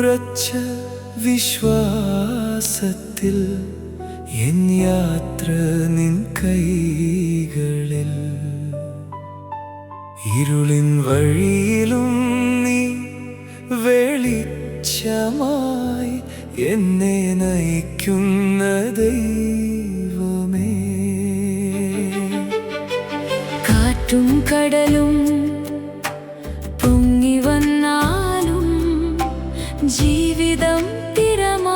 ഉറച്ച വിശ്വാസത്തിൽ എൻ യാത്ര നിൻ കൈകളിൽ. ഇരുളിൻ വഴിയിലും നീ വെളിച്ചമായി എന്നെ നയിക്കുന്ന ദൈവമേ. കാറ്റും കടലും പൊങ്ങി വന്നാലും ജീവിതം തിരമാലയാകുമ്പോഴും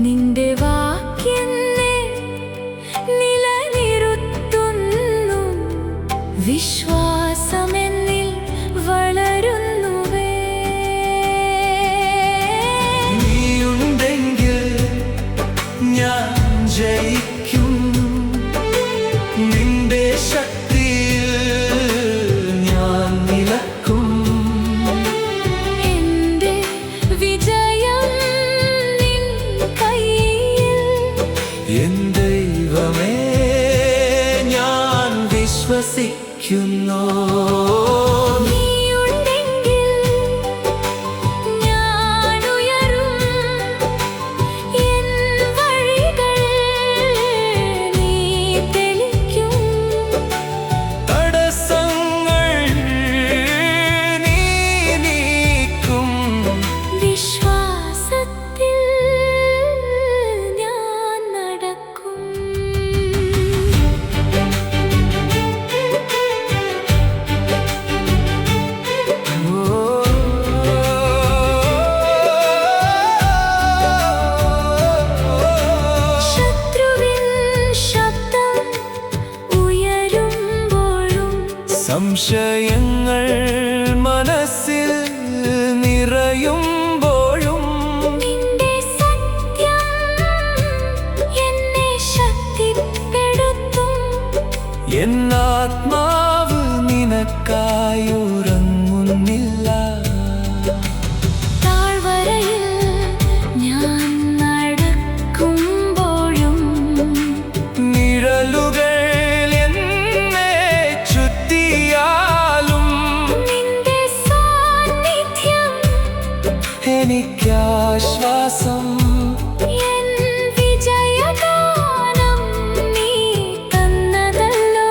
നിന്റെ വാക്കെന്നെ നിലനിർത്തുന്നു. വിശ്വാസമെന്നിൽ വളരുന്നുവേ. നീയുണ്ടെങ്കിൽ ഞാൻ ജയിക്കും. നിന്റെ ശക്തിയിൽ ഞാൻ നിലക്കും. എന്റെ വിജയം നിൻ കയ്യിൽ. എൻ ദൈവമേ, ഞാൻ വിശ്വസിക്കുന്നു. സംശയങ്ങൾ മനസ്സിൽ നിറയുമ്പോഴും നിന്റെ സത്യം എന്നെ ശക്തിപ്പെടുത്തും. എൻ ആത്മാവ് നിനക്കായി ഉറങ്ങുന്നില്ല. താഴ്വരയിൽ ഞാൻ നടക്കുമ്പോഴും നിഴലുകൾ എനിക്കാശ്വാസം. എൻ വിജയഗാനം നീ തന്നതല്ലോ.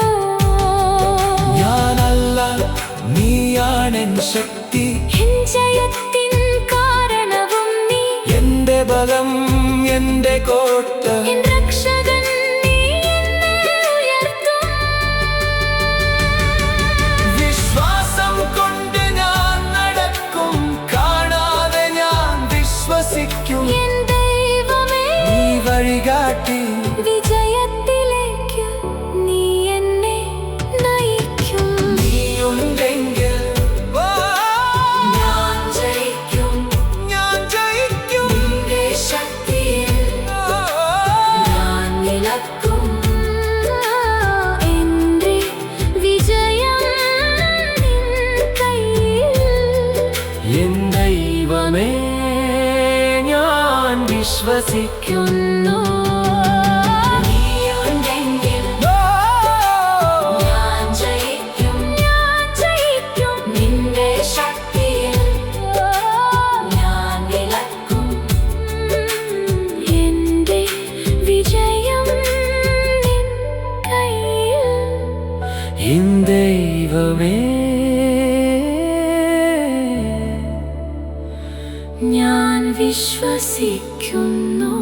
ഞാനല്ല, നീയാണെൻ ശക്തി. എൻ ജയത്തിൻ കാരണവും നീ. എന്റെ ബലം, എന്റെ കോട്ട, എൻ രക്ഷകൻ നീ എന്നെ ഉയർത്തും. വിശ്വാസം കൊണ്ട് ഞാൻ നടക്കും. കാണാതെ ഞാൻ വിശ്വസിക്കും. എൻ ദൈവമേ, നീ വഴികാട്ടി. വിജയത്തിലേക്ക് നീ എന്നെ നയിക്കും. നീയുണ്ടെങ്കിൽ ഞാൻ ജയിക്കും. ഞാൻ ജയിക്കും. നിന്റെ ശക്തിയിൽ ഞാൻ നിലക്കും. എന്റെ വിജയം നിൻ കയ്യിൽ. എൻ ദൈവമേ, ഞാൻ വിശ്വസിക്കുന്നു. നീയുണ്ടെങ്കിൽ ഞാൻ ജയിക്കും. ഞാൻ ജയിക്കും. നിന്റെ ശക്തിയിൽ ഞാൻ നിലക്കും. എന്റെ വിജയം നിൻ കയ്യിൽ. എൻ ദൈവമേ, ഞാൻ വിശ്വസിക്കുന്നു.